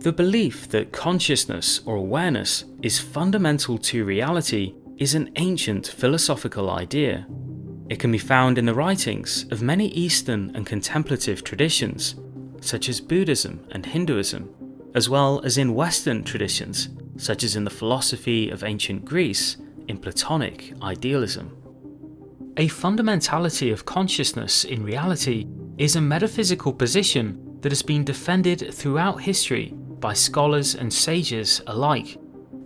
The belief that consciousness or awareness is fundamental to reality is an ancient philosophical idea. It can be found in the writings of many Eastern and contemplative traditions, such as Buddhism and Hinduism, as well as in Western traditions, such as in the philosophy of ancient Greece, in Platonic idealism. A fundamentality of consciousness in reality is a metaphysical position that has been defended throughout history by scholars and sages alike,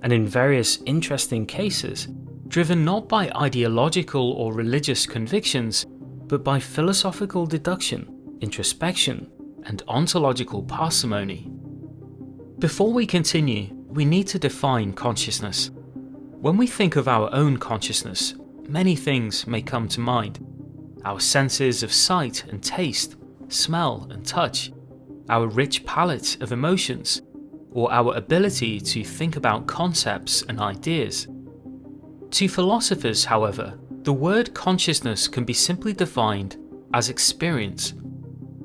and in various interesting cases, driven not by ideological or religious convictions, but by philosophical deduction, introspection, and ontological parsimony. Before we continue, we need to define consciousness. When we think of our own consciousness, many things may come to mind. Our senses of sight and taste, smell and touch, our rich palette of emotions, or our ability to think about concepts and ideas. To philosophers, however, the word consciousness can be simply defined as experience.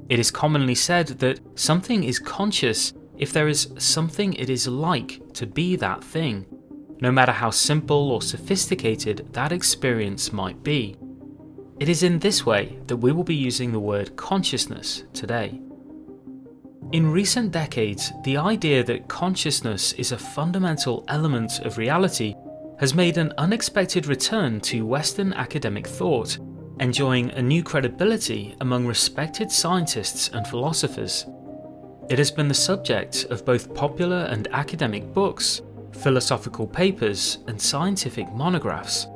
It is commonly said that something is conscious if there is something it is like to be that thing, no matter how simple or sophisticated that experience might be. It is in this way that we will be using the word consciousness today. In recent decades, the idea that consciousness is a fundamental element of reality has made an unexpected return to Western academic thought, enjoying a new credibility among respected scientists and philosophers. It has been the subject of both popular and academic books, philosophical papers, and scientific monographs.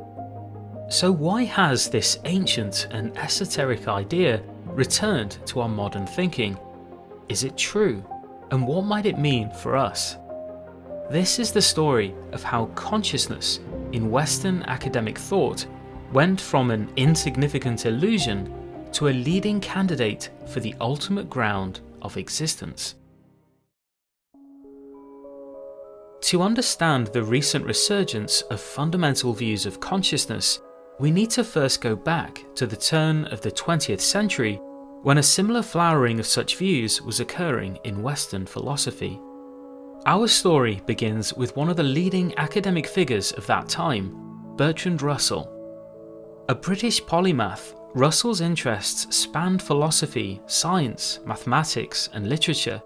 So why has this ancient and esoteric idea returned to our modern thinking? Is it true? And what might it mean for us? This is the story of how consciousness in Western academic thought went from an insignificant illusion to a leading candidate for the ultimate ground of existence. To understand the recent resurgence of fundamental views of consciousness, we need to first go back to the turn of the 20th century, when a similar flowering of such views was occurring in Western philosophy. Our story begins with one of the leading academic figures of that time, Bertrand Russell. A British polymath, Russell's interests spanned philosophy, science, mathematics, and literature,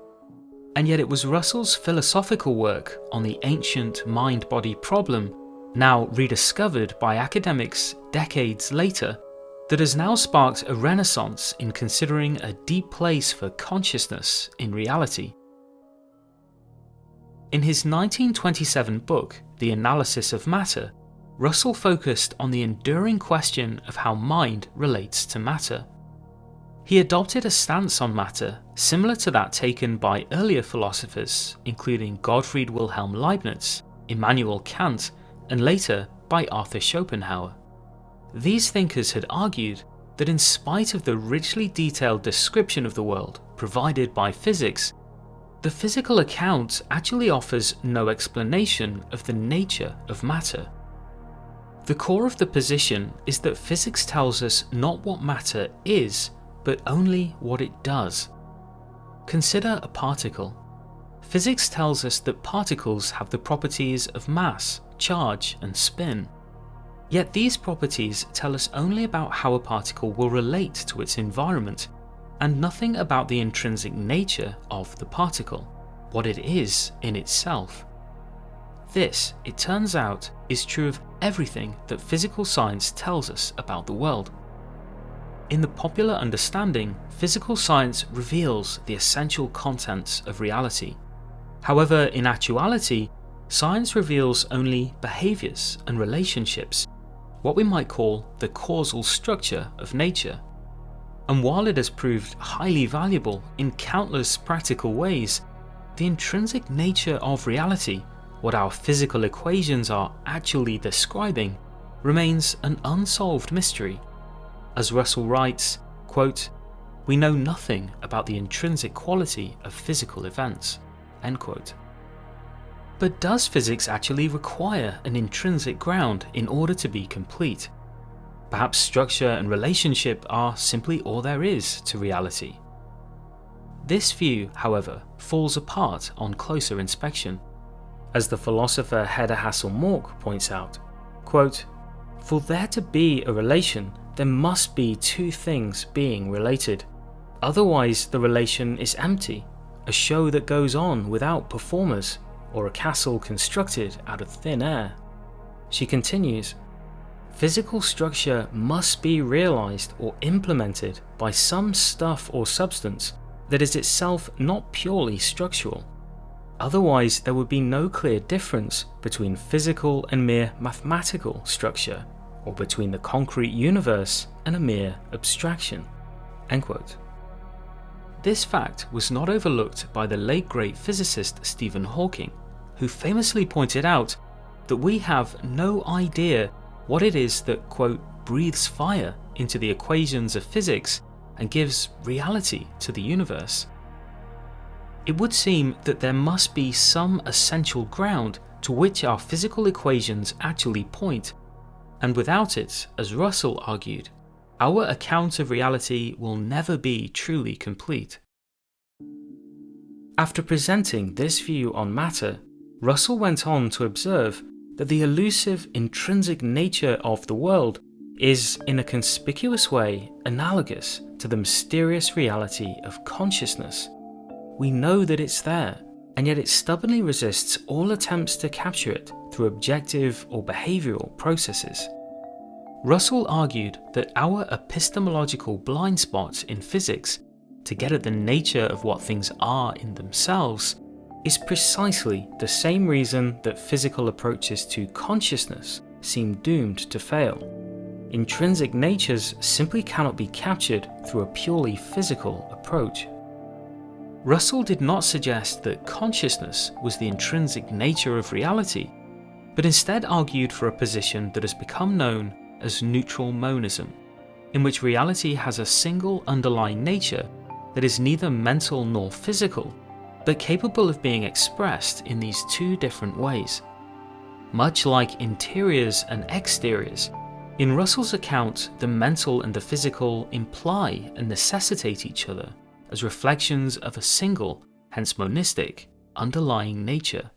and yet it was Russell's philosophical work on the ancient mind-body problem, now rediscovered by academics decades later, that has now sparked a renaissance in considering a deep place for consciousness in reality. In his 1927 book, The Analysis of Matter, Russell focused on the enduring question of how mind relates to matter. He adopted a stance on matter similar to that taken by earlier philosophers, including Gottfried Wilhelm Leibniz, Immanuel Kant, and later by Arthur Schopenhauer. These thinkers had argued that in spite of the richly detailed description of the world provided by physics, the physical account actually offers no explanation of the nature of matter. The core of the position is that physics tells us not what matter is, but only what it does. Consider a particle. Physics tells us that particles have the properties of mass, charge, and spin. Yet these properties tell us only about how a particle will relate to its environment, and nothing about the intrinsic nature of the particle, what it is in itself. This, it turns out, is true of everything that physical science tells us about the world. In the popular understanding, physical science reveals the essential contents of reality. However, in actuality, science reveals only behaviors and relationships, what we might call the causal structure of nature. And while it has proved highly valuable in countless practical ways, the intrinsic nature of reality, what our physical equations are actually describing, remains an unsolved mystery. As Russell writes, quote, "We know nothing about the intrinsic quality of physical events," end quote. But does physics actually require an intrinsic ground in order to be complete? Perhaps structure and relationship are simply all there is to reality. This view, however, falls apart on closer inspection. As the philosopher Hedda Hasselmalch points out, quote, "For there to be a relation, there must be two things being related. Otherwise the relation is empty, a show that goes on without performers, or a castle constructed out of thin air." She continues, "Physical structure must be realized or implemented by some stuff or substance that is itself not purely structural. Otherwise there would be no clear difference between physical and mere mathematical structure, or between the concrete universe and a mere abstraction." End quote. This fact was not overlooked by the late great physicist Stephen Hawking, who famously pointed out that we have no idea what it is that, quote, "breathes fire into the equations of physics and gives reality to the universe." It would seem that there must be some essential ground to which our physical equations actually point, and without it, as Russell argued, our account of reality will never be truly complete. After presenting this view on matter, Russell went on to observe that the elusive intrinsic nature of the world is, in a conspicuous way, analogous to the mysterious reality of consciousness. We know that it's there, and yet it stubbornly resists all attempts to capture it through objective or behavioural processes. Russell argued that our epistemological blind spot in physics to get at the nature of what things are in themselves is precisely the same reason that physical approaches to consciousness seem doomed to fail. Intrinsic natures simply cannot be captured through a purely physical approach. Russell did not suggest that consciousness was the intrinsic nature of reality, but instead argued for a position that has become known as neutral monism, in which reality has a single underlying nature that is neither mental nor physical, but capable of being expressed in these two different ways. Much like interiors and exteriors, in Russell's account, the mental and the physical imply and necessitate each other as reflections of a single, hence monistic, underlying nature.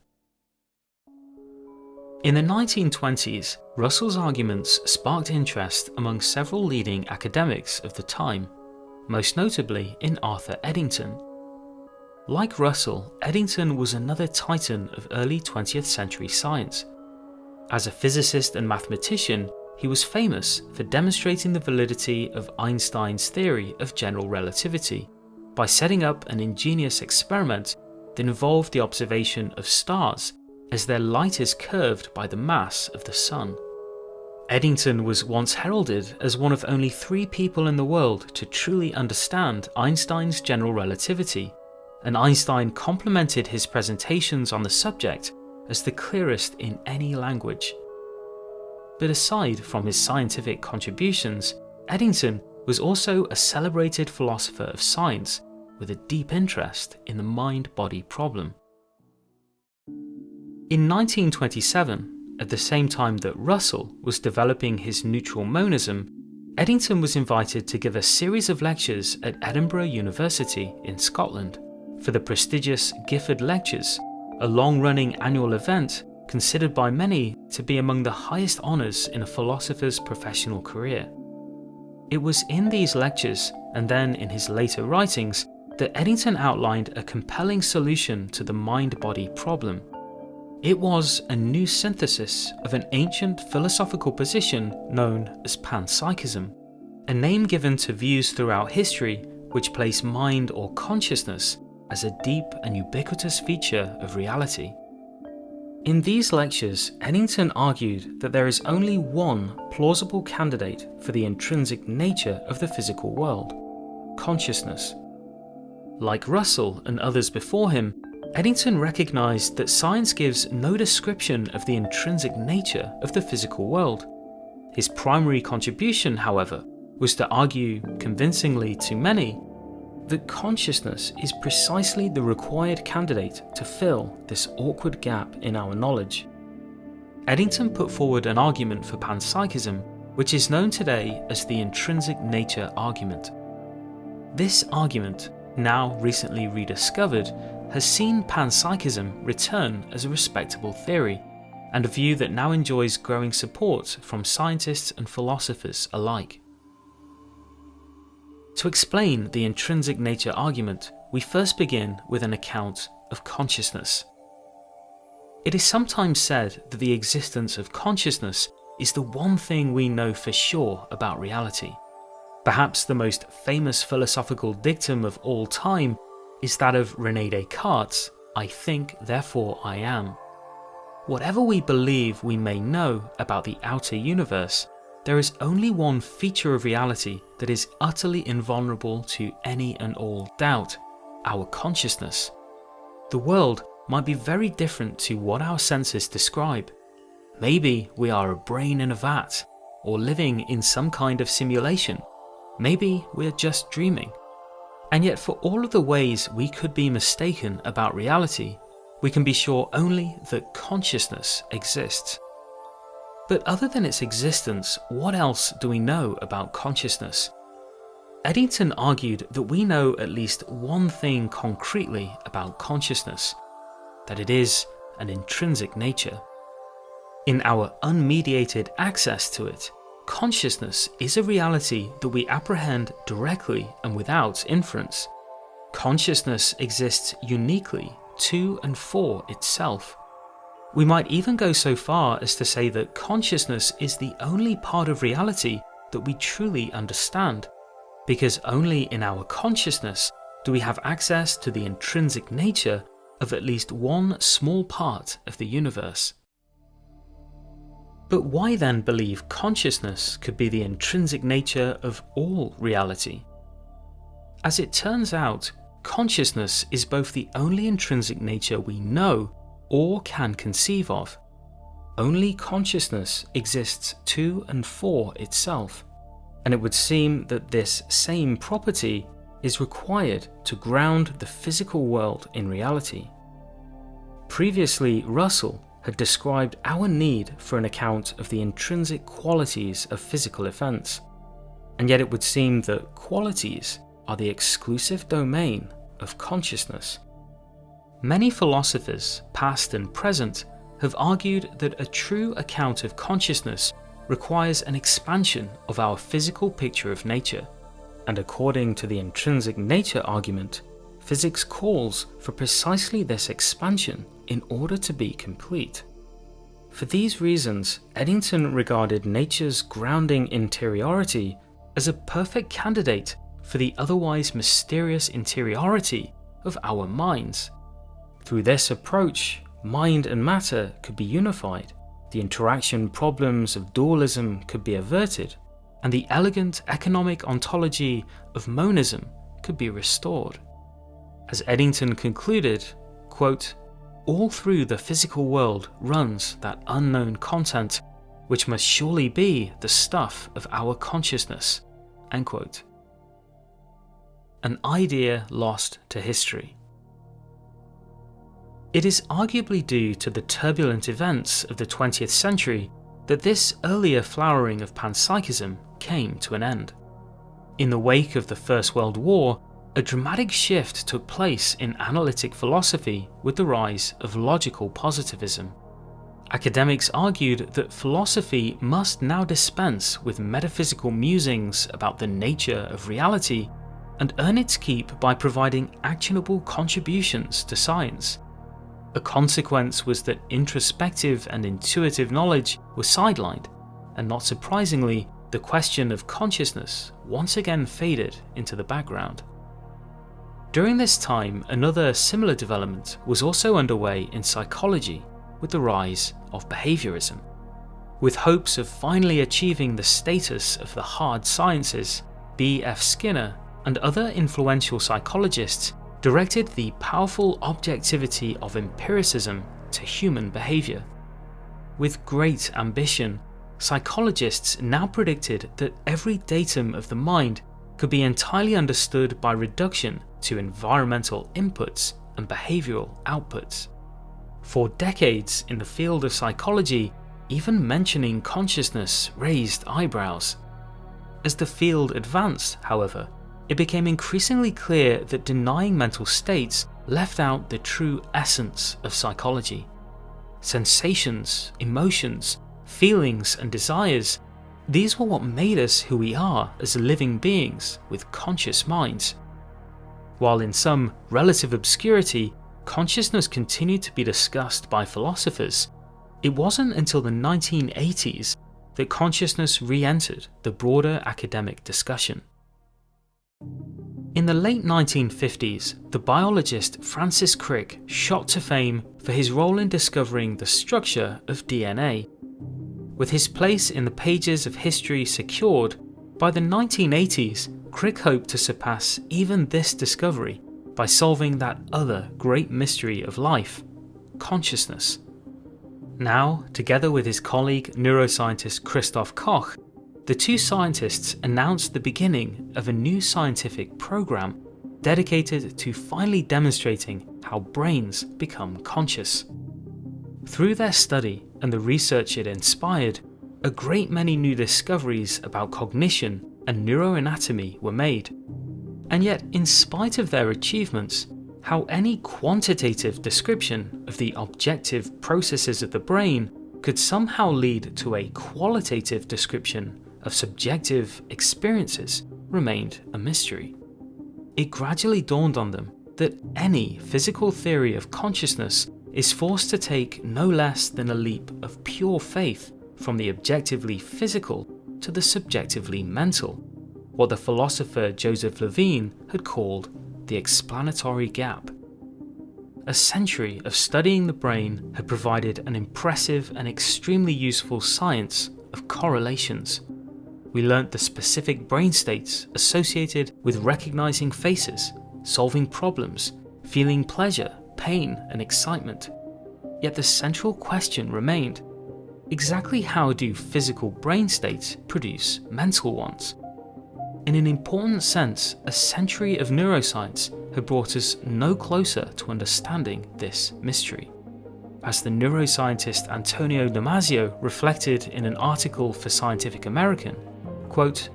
In the 1920s, Russell's arguments sparked interest among several leading academics of the time, most notably in Arthur Eddington. Like Russell, Eddington was another titan of early 20th century science. As a physicist and mathematician, he was famous for demonstrating the validity of Einstein's theory of general relativity by setting up an ingenious experiment that involved the observation of stars as their light is curved by the mass of the sun. Eddington was once heralded as one of only 3 people in the world to truly understand Einstein's general relativity, and Einstein complimented his presentations on the subject as the clearest in any language. But aside from his scientific contributions, Eddington was also a celebrated philosopher of science with a deep interest in the mind-body problem. In 1927, at the same time that Russell was developing his neutral monism, Eddington was invited to give a series of lectures at Edinburgh University in Scotland for the prestigious Gifford Lectures, a long-running annual event considered by many to be among the highest honours in a philosopher's professional career. It was in these lectures, and then in his later writings, that Eddington outlined a compelling solution to the mind-body problem. It was a new synthesis of an ancient philosophical position known as Panpsychism, a name given to views throughout history which place mind or consciousness as a deep and ubiquitous feature of reality. In these lectures, Eddington argued that there is only one plausible candidate for the intrinsic nature of the physical world: consciousness. Like Russell and others before him, Eddington recognized that science gives no description of the intrinsic nature of the physical world. His primary contribution, however, was to argue convincingly to many that consciousness is precisely the required candidate to fill this awkward gap in our knowledge. Eddington put forward an argument for panpsychism, which is known today as the intrinsic nature argument. This argument, now recently rediscovered, has seen panpsychism return as a respectable theory, and a view that now enjoys growing support from scientists and philosophers alike. To explain the intrinsic nature argument, we first begin with an account of consciousness. It is sometimes said that the existence of consciousness is the one thing we know for sure about reality. Perhaps the most famous philosophical dictum of all time is that of René Descartes' "I think, therefore I am." Whatever we believe we may know about the outer universe, there is only one feature of reality that is utterly invulnerable to any and all doubt: our consciousness. The world might be very different to what our senses describe. Maybe we are a brain in a vat, or living in some kind of simulation. Maybe we're just dreaming. And yet, for all of the ways we could be mistaken about reality, we can be sure only that consciousness exists. But other than its existence, what else do we know about consciousness? Eddington argued that we know at least one thing concretely about consciousness: that it is an intrinsic nature. In our unmediated access to it, consciousness is a reality that we apprehend directly and without inference. Consciousness exists uniquely to and for itself. We might even go so far as to say that consciousness is the only part of reality that we truly understand, because only in our consciousness do we have access to the intrinsic nature of at least one small part of the universe. But why then believe consciousness could be the intrinsic nature of all reality? As it turns out, consciousness is both the only intrinsic nature we know or can conceive of. Only consciousness exists to and for itself, and it would seem that this same property is required to ground the physical world in reality. Previously, Russell had described our need for an account of the intrinsic qualities of physical events, and yet it would seem that qualities are the exclusive domain of consciousness. Many philosophers, past and present, have argued that a true account of consciousness requires an expansion of our physical picture of nature, and according to the intrinsic nature argument, physics calls for precisely this expansion in order to be complete. For these reasons, Eddington regarded nature's grounding interiority as a perfect candidate for the otherwise mysterious interiority of our minds. Through this approach, mind and matter could be unified, the interaction problems of dualism could be averted, and the elegant economic ontology of monism could be restored. As Eddington concluded, quote, "All through the physical world runs that unknown content, which must surely be the stuff of our consciousness." End quote. An idea lost to history. It is arguably due to the turbulent events of the 20th century that this earlier flowering of panpsychism came to an end. In the wake of the First World War, a dramatic shift took place in analytic philosophy with the rise of logical positivism. Academics argued that philosophy must now dispense with metaphysical musings about the nature of reality and earn its keep by providing actionable contributions to science. A consequence was that introspective and intuitive knowledge was sidelined, and not surprisingly, the question of consciousness once again faded into the background. During this time, another similar development was also underway in psychology with the rise of behaviorism. With hopes of finally achieving the status of the hard sciences, B.F. Skinner and other influential psychologists directed the powerful objectivity of empiricism to human behavior. With great ambition, psychologists now predicted that every datum of the mind could be entirely understood by reduction to environmental inputs and behavioral outputs. For decades in the field of psychology, even mentioning consciousness raised eyebrows. As the field advanced, however, it became increasingly clear that denying mental states left out the true essence of psychology. Sensations, emotions, feelings, and desires, these were what made us who we are as living beings with conscious minds. While in some relative obscurity, consciousness continued to be discussed by philosophers, it wasn't until the 1980s that consciousness re-entered the broader academic discussion. In the late 1950s, the biologist Francis Crick shot to fame for his role in discovering the structure of DNA. With his place in the pages of history secured, by the 1980s, Crick hoped to surpass even this discovery by solving that other great mystery of life, consciousness. Now, together with his colleague neuroscientist Christoph Koch, the two scientists announced the beginning of a new scientific program dedicated to finally demonstrating how brains become conscious. Through their study and the research it inspired, a great many new discoveries about cognition and neuroanatomy were made. And yet, in spite of their achievements, how any quantitative description of the objective processes of the brain could somehow lead to a qualitative description of subjective experiences remained a mystery. It gradually dawned on them that any physical theory of consciousness is forced to take no less than a leap of pure faith from the objectively physical to the subjectively mental, what the philosopher Joseph Levine had called the explanatory gap. A century of studying the brain had provided an impressive and extremely useful science of correlations. We learnt the specific brain states associated with recognizing faces, solving problems, feeling pleasure, pain, and excitement. Yet the central question remained: exactly how do physical brain states produce mental ones? In an important sense, a century of neuroscience had brought us no closer to understanding this mystery. As the neuroscientist Antonio Damasio reflected in an article for Scientific American, quote,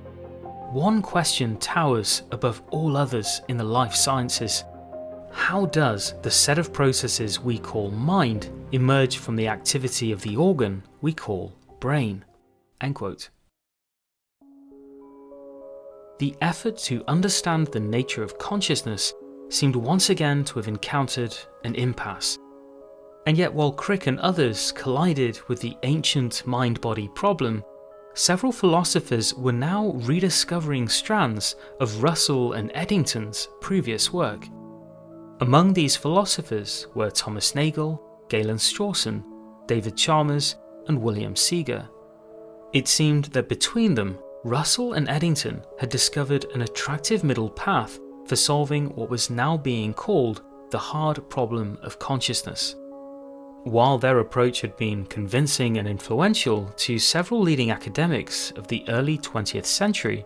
"One question towers above all others in the life sciences. How does the set of processes we call mind emerge from the activity of the organ we call brain?" End quote. The effort to understand the nature of consciousness seemed once again to have encountered an impasse. And yet, while Crick and others collided with the ancient mind-body problem, several philosophers were now rediscovering strands of Russell and Eddington's previous work. Among these philosophers were Thomas Nagel, Galen Strawson, David Chalmers, and William Seeger. It seemed that between them, Russell and Eddington had discovered an attractive middle path for solving what was now being called the hard problem of consciousness. While their approach had been convincing and influential to several leading academics of the early 20th century,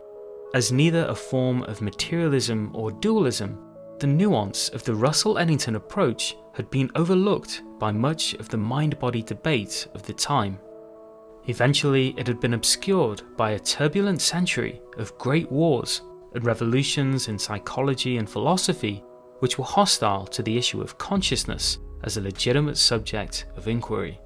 as neither a form of materialism or dualism, the nuance of the Russell-Eddington approach had been overlooked by much of the mind-body debate of the time. Eventually, it had been obscured by a turbulent century of great wars and revolutions in psychology and philosophy, which were hostile to the issue of consciousness as a legitimate subject of inquiry.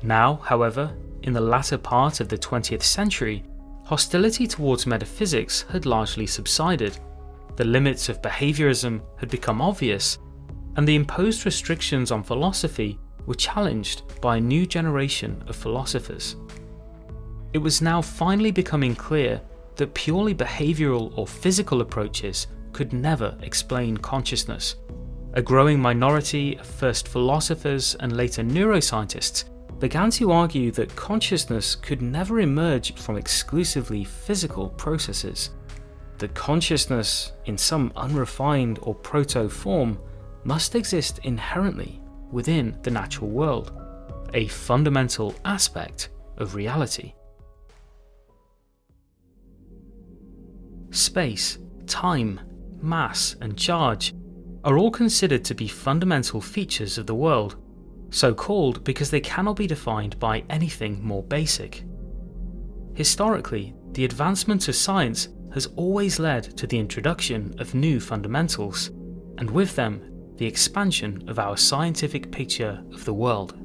Now, however, in the latter part of the 20th century, hostility towards metaphysics had largely subsided, the limits of behaviorism had become obvious, and the imposed restrictions on philosophy were challenged by a new generation of philosophers. It was now finally becoming clear that purely behavioral or physical approaches could never explain consciousness. A growing minority of first philosophers and later neuroscientists began to argue that consciousness could never emerge from exclusively physical processes. That consciousness, in some unrefined or proto-form, must exist inherently within the natural world, a fundamental aspect of reality. Space, time, mass, and charge are all considered to be fundamental features of the world, so called because they cannot be defined by anything more basic. Historically, the advancement of science has always led to the introduction of new fundamentals, and with them, the expansion of our scientific picture of the world.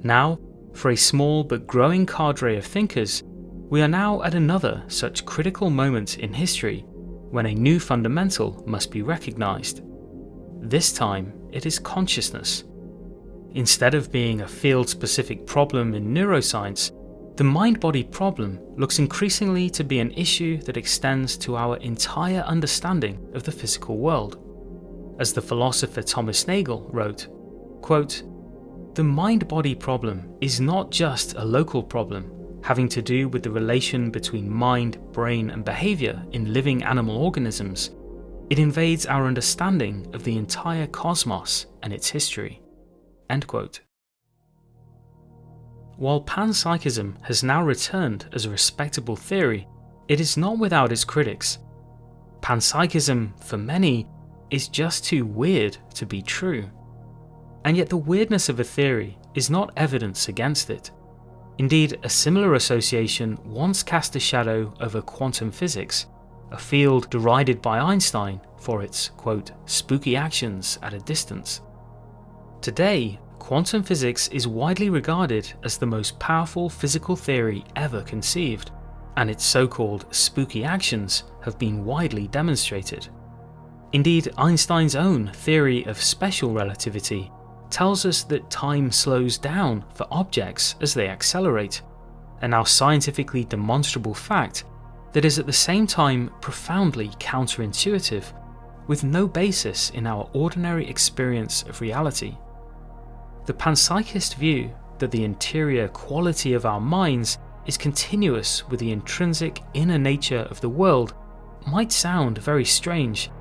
Now, for a small but growing cadre of thinkers, we are now at another such critical moment in history when a new fundamental must be recognized. This time, it is consciousness. Instead of being a field-specific problem in neuroscience, the mind-body problem looks increasingly to be an issue that extends to our entire understanding of the physical world. As the philosopher Thomas Nagel wrote, quote, "The mind-body problem is not just a local problem, having to do with the relation between mind, brain, and behavior in living animal organisms. It invades our understanding of the entire cosmos and its history." End quote. While panpsychism has now returned as a respectable theory, it is not without its critics. Panpsychism, for many, is just too weird to be true. And yet the weirdness of a theory is not evidence against it. Indeed, a similar association once cast a shadow over quantum physics, a field derided by Einstein for its, quote, spooky actions at a distance. Today, quantum physics is widely regarded as the most powerful physical theory ever conceived, and its so-called spooky actions have been widely demonstrated. Indeed, Einstein's own theory of special relativity tells us that time slows down for objects as they accelerate, a now scientifically demonstrable fact that is at the same time profoundly counterintuitive, with no basis in our ordinary experience of reality. The panpsychist view that the interior quality of our minds is continuous with the intrinsic inner nature of the world might sound very strange,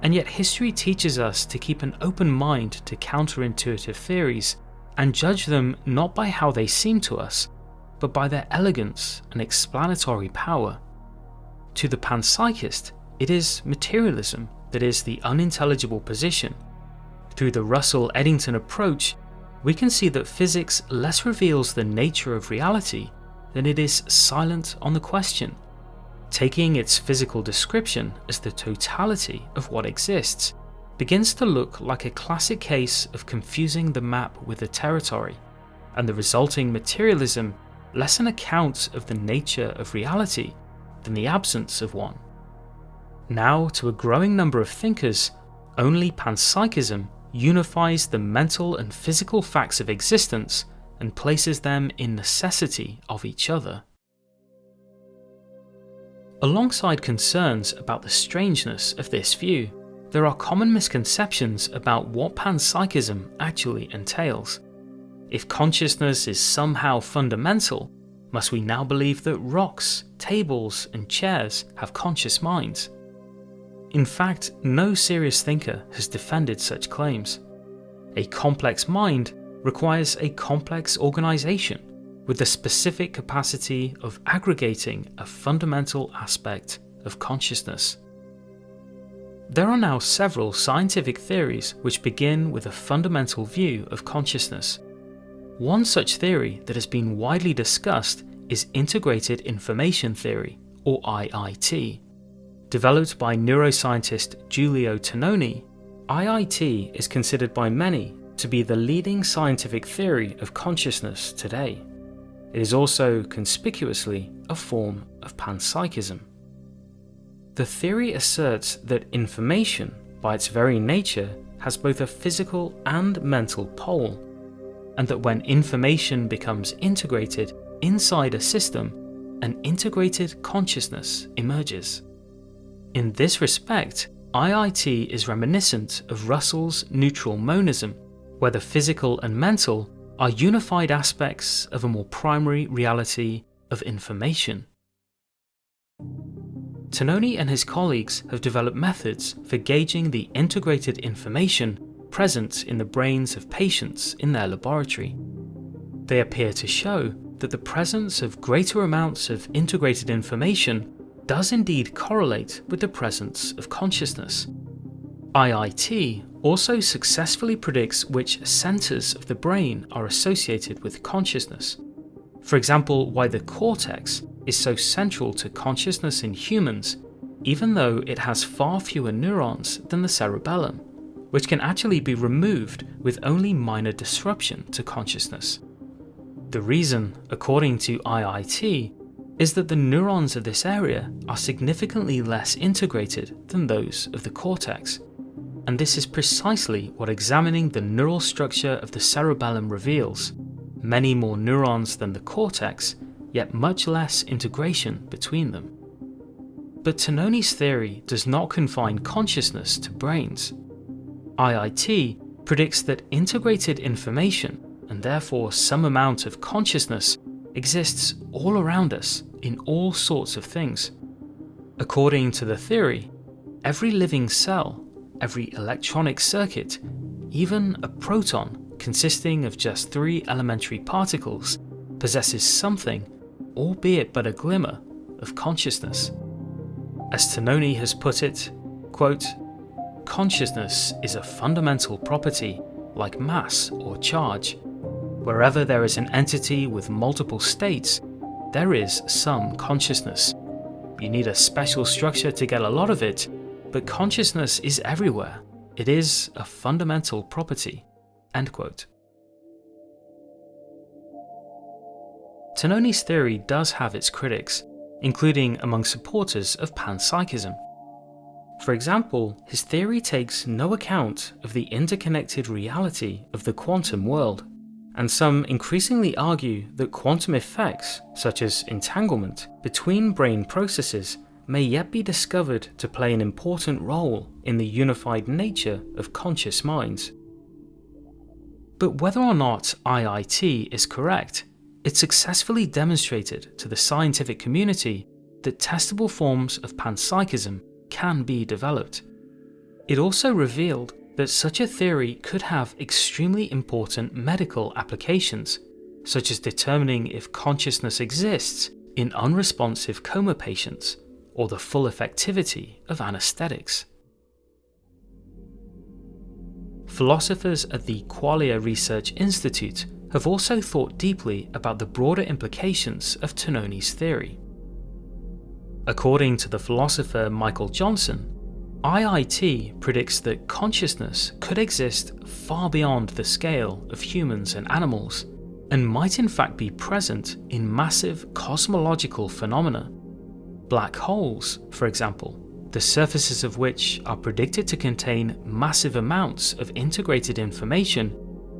and yet history teaches us to keep an open mind to counterintuitive theories and judge them not by how they seem to us, but by their elegance and explanatory power. To the panpsychist, it is materialism that is the unintelligible position. Through the Russell-Eddington approach, we can see that physics less reveals the nature of reality than it is silent on the question, taking its physical description as the totality of what exists, begins to look like a classic case of confusing the map with the territory, and the resulting materialism less an account of the nature of reality than the absence of one. Now, to a growing number of thinkers, only panpsychism unifies the mental and physical facts of existence and places them in necessity of each other. Alongside concerns about the strangeness of this view, there are common misconceptions about what panpsychism actually entails. If consciousness is somehow fundamental, must we now believe that rocks, tables, and chairs have conscious minds? In fact, no serious thinker has defended such claims. A complex mind requires a complex organization with the specific capacity of aggregating a fundamental aspect of consciousness. There are now several scientific theories which begin with a fundamental view of consciousness. One such theory that has been widely discussed is integrated information theory, or IIT. Developed by neuroscientist Giulio Tononi, IIT is considered by many to be the leading scientific theory of consciousness today. It is also conspicuously a form of panpsychism. The theory asserts that information, by its very nature, has both a physical and mental pole, and that when information becomes integrated inside a system, an integrated consciousness emerges. In this respect, IIT is reminiscent of Russell's neutral monism, where the physical and mental are unified aspects of a more primary reality of information. Tononi and his colleagues have developed methods for gauging the integrated information present in the brains of patients in their laboratory. They appear to show that the presence of greater amounts of integrated information does indeed correlate with the presence of consciousness. IIT also successfully predicts which centers of the brain are associated with consciousness. For example, why the cortex, is so central to consciousness in humans, even though it has far fewer neurons than the cerebellum, which can actually be removed with only minor disruption to consciousness. The reason, according to IIT, is that the neurons of this area are significantly less integrated than those of the cortex, and this is precisely what examining the neural structure of the cerebellum reveals: many more neurons than the cortex, yet much less integration between them. But Tononi's theory does not confine consciousness to brains. IIT predicts that integrated information, and therefore some amount of consciousness, exists all around us in all sorts of things. According to the theory, every living cell, every electronic circuit, even a proton consisting of just 3 elementary particles, possesses something, albeit but a glimmer, of consciousness. As Tononi has put it, quote, "Consciousness is a fundamental property, like mass or charge. Wherever there is an entity with multiple states, there is some consciousness. You need a special structure to get a lot of it, but consciousness is everywhere. It is a fundamental property." End quote. Tononi's theory does have its critics, including among supporters of panpsychism. For example, his theory takes no account of the interconnected reality of the quantum world, and some increasingly argue that quantum effects, such as entanglement between brain processes, may yet be discovered to play an important role in the unified nature of conscious minds. But whether or not IIT is correct, it successfully demonstrated to the scientific community that testable forms of panpsychism can be developed. It also revealed that such a theory could have extremely important medical applications, such as determining if consciousness exists in unresponsive coma patients, or the full effectivity of anesthetics. Philosophers at the Qualia Research Institute have also thought deeply about the broader implications of Tononi's theory. According to the philosopher Michael Johnson, IIT predicts that consciousness could exist far beyond the scale of humans and animals, and might in fact be present in massive cosmological phenomena. Black holes, for example, the surfaces of which are predicted to contain massive amounts of integrated information,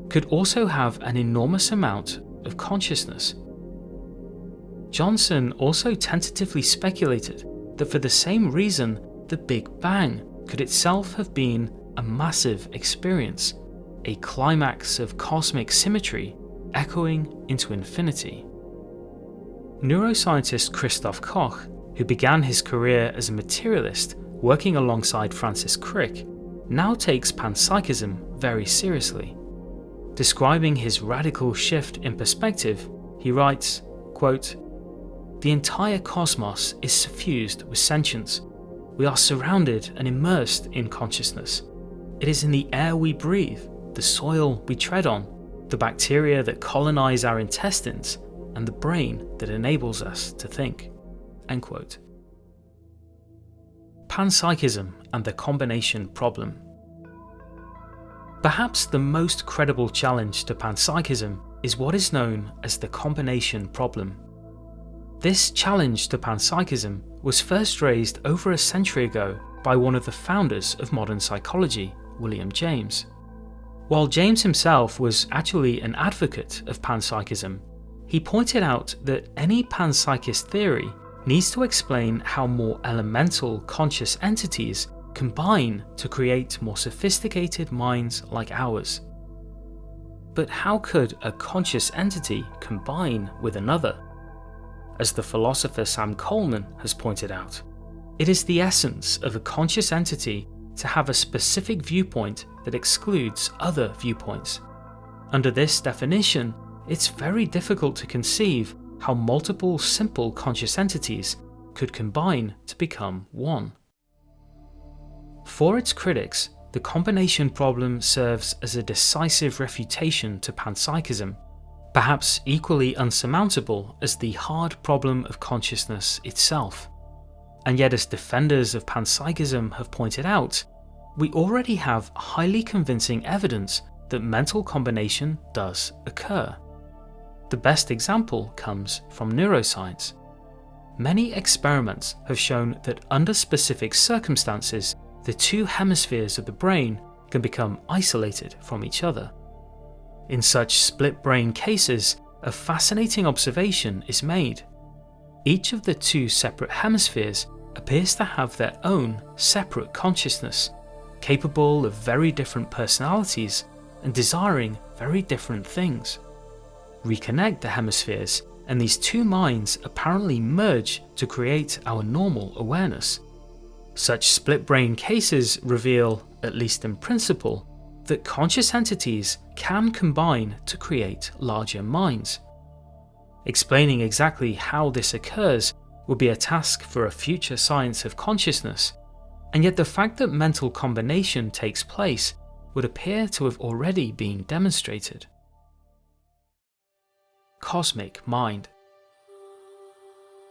could also have an enormous amount of consciousness. Johnson also tentatively speculated that for the same reason, the Big Bang could itself have been a massive experience, a climax of cosmic symmetry echoing into infinity. Neuroscientist Christoph Koch, who began his career as a materialist working alongside Francis Crick, now takes panpsychism very seriously. Describing his radical shift in perspective, he writes, quote, "The entire cosmos is suffused with sentience. We are surrounded and immersed in consciousness. It is in the air we breathe, the soil we tread on, the bacteria that colonize our intestines, and the brain that enables us to think." End quote. Panpsychism and the combination problem. Perhaps the most credible challenge to panpsychism is what is known as the combination problem. This challenge to panpsychism was first raised over a century ago by one of the founders of modern psychology, William James. While James himself was actually an advocate of panpsychism, he pointed out that any panpsychist theory needs to explain how more elemental conscious entities combine to create more sophisticated minds like ours. But how could a conscious entity combine with another? As the philosopher Sam Coleman has pointed out, it is the essence of a conscious entity to have a specific viewpoint that excludes other viewpoints. Under this definition, it's very difficult to conceive how multiple simple conscious entities could combine to become one. For its critics, the combination problem serves as a decisive refutation to panpsychism, perhaps equally unsurmountable as the hard problem of consciousness itself. And yet, as defenders of panpsychism have pointed out, we already have highly convincing evidence that mental combination does occur. The best example comes from neuroscience. Many experiments have shown that under specific circumstances, the two hemispheres of the brain can become isolated from each other. In such split brain cases, a fascinating observation is made. Each of the two separate hemispheres appears to have their own separate consciousness, capable of very different personalities and desiring very different things. Reconnect the hemispheres, and these two minds apparently merge to create our normal awareness. Such split brain cases reveal, at least in principle, that conscious entities can combine to create larger minds. Explaining exactly how this occurs would be a task for a future science of consciousness, and yet the fact that mental combination takes place would appear to have already been demonstrated. Cosmic mind.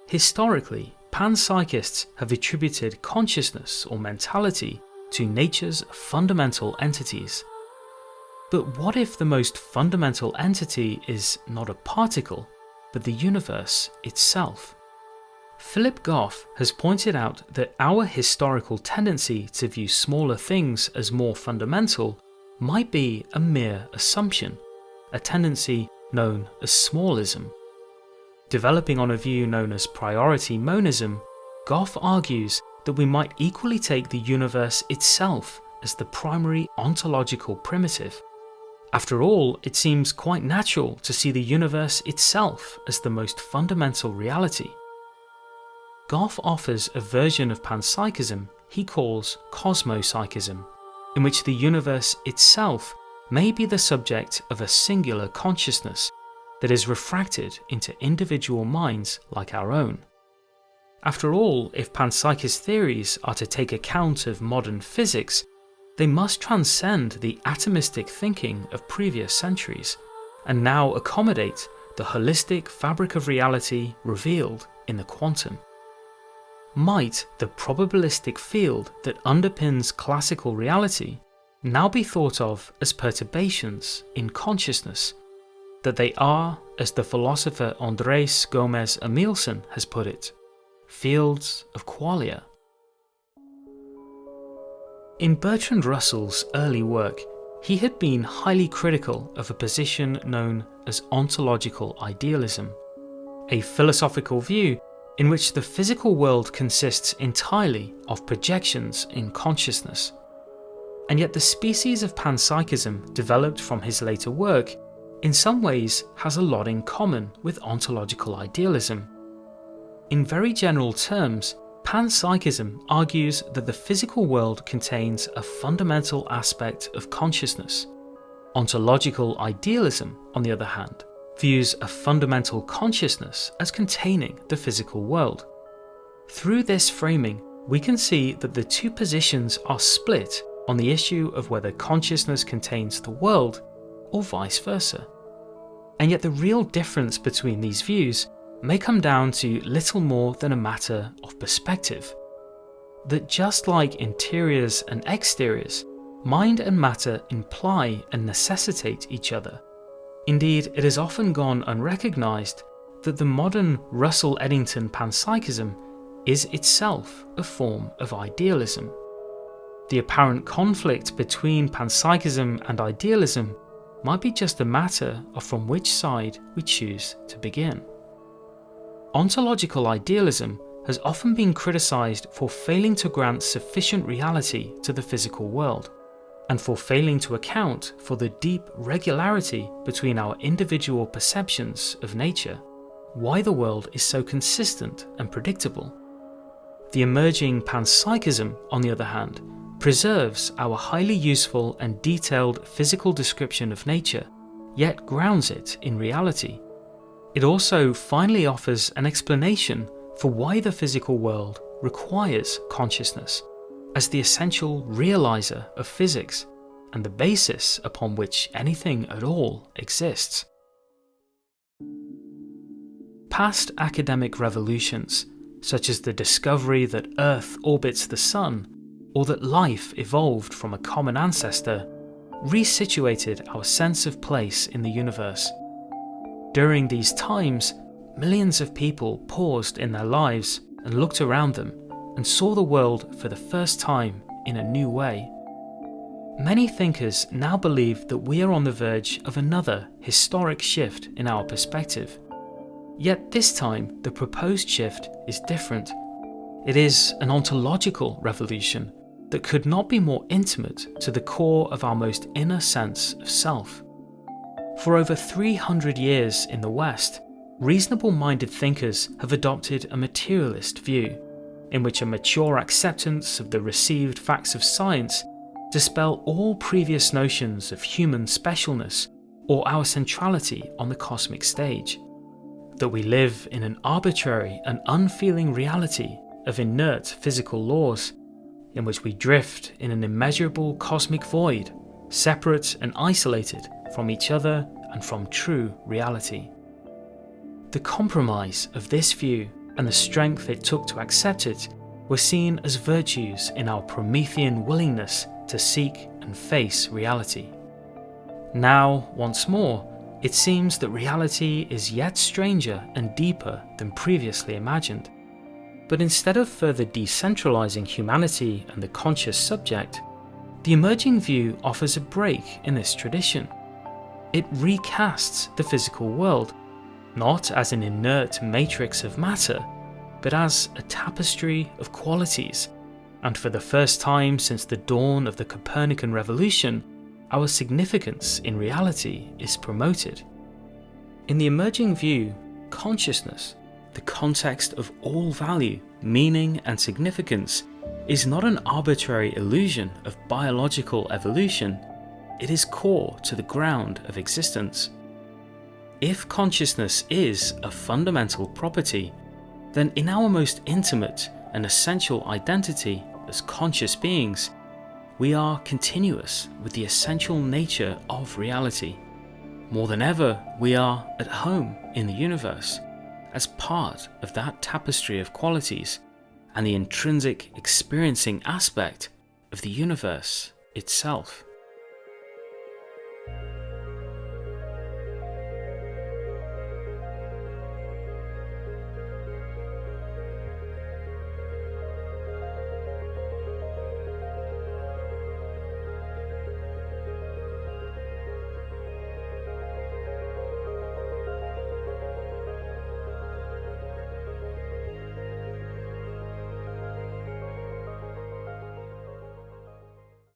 Historically, panpsychists have attributed consciousness or mentality to nature's fundamental entities. But what if the most fundamental entity is not a particle, but the universe itself? Philip Goff has pointed out that our historical tendency to view smaller things as more fundamental might be a mere assumption, a tendency known as smallism. Developing on a view known as priority monism, Goff argues that we might equally take the universe itself as the primary ontological primitive. After all, it seems quite natural to see the universe itself as the most fundamental reality. Goff offers a version of panpsychism he calls cosmopsychism, in which the universe itself may be the subject of a singular consciousness that is refracted into individual minds like our own. After all, if panpsychist theories are to take account of modern physics, they must transcend the atomistic thinking of previous centuries, and now accommodate the holistic fabric of reality revealed in the quantum. Might the probabilistic field that underpins classical reality now be thought of as perturbations in consciousness, that they are, as the philosopher Andrés Gómez Emilson has put it, fields of qualia? In Bertrand Russell's early work, he had been highly critical of a position known as ontological idealism, a philosophical view in which the physical world consists entirely of projections in consciousness. And yet the species of panpsychism developed from his later work in some ways has a lot in common with ontological idealism. In very general terms, panpsychism argues that the physical world contains a fundamental aspect of consciousness. Ontological idealism, on the other hand, views a fundamental consciousness as containing the physical world. Through this framing, we can see that the two positions are split on the issue of whether consciousness contains the world or vice versa. And yet the real difference between these views may come down to little more than a matter of perspective. That just like interiors and exteriors, mind and matter imply and necessitate each other. Indeed, it has often gone unrecognized that the modern Russell-Eddington panpsychism is itself a form of idealism. The apparent conflict between panpsychism and idealism might be just a matter of from which side we choose to begin. Ontological idealism has often been criticized for failing to grant sufficient reality to the physical world, and for failing to account for the deep regularity between our individual perceptions of nature, why the world is so consistent and predictable. The emerging panpsychism, on the other hand, preserves our highly useful and detailed physical description of nature, yet grounds it in reality. It also finally offers an explanation for why the physical world requires consciousness as the essential realizer of physics and the basis upon which anything at all exists. Past academic revolutions, such as the discovery that Earth orbits the Sun, or that life evolved from a common ancestor, resituated our sense of place in the universe. During these times, millions of people paused in their lives and looked around them and saw the world for the first time in a new way. Many thinkers now believe that we are on the verge of another historic shift in our perspective. Yet this time, the proposed shift is different. It is an ontological revolution that could not be more intimate to the core of our most inner sense of self. For over 300 years in the West, reasonable-minded thinkers have adopted a materialist view, in which a mature acceptance of the received facts of science dispel all previous notions of human specialness or our centrality on the cosmic stage. That we live in an arbitrary and unfeeling reality of inert physical laws, in which we drift in an immeasurable cosmic void, separate and isolated from each other and from true reality. The compromise of this view and the strength it took to accept it were seen as virtues in our Promethean willingness to seek and face reality. Now, once more, it seems that reality is yet stranger and deeper than previously imagined. But instead of further decentralizing humanity and the conscious subject, the emerging view offers a break in this tradition. It recasts the physical world, not as an inert matrix of matter, but as a tapestry of qualities, and for the first time since the dawn of the Copernican revolution, our significance in reality is promoted. In the emerging view, consciousness, the context of all value, meaning and significance, is not an arbitrary illusion of biological evolution, it is core to the ground of existence. If consciousness is a fundamental property, then in our most intimate and essential identity as conscious beings, we are continuous with the essential nature of reality. More than ever, we are at home in the universe, as part of that tapestry of qualities and the intrinsic experiencing aspect of the universe itself.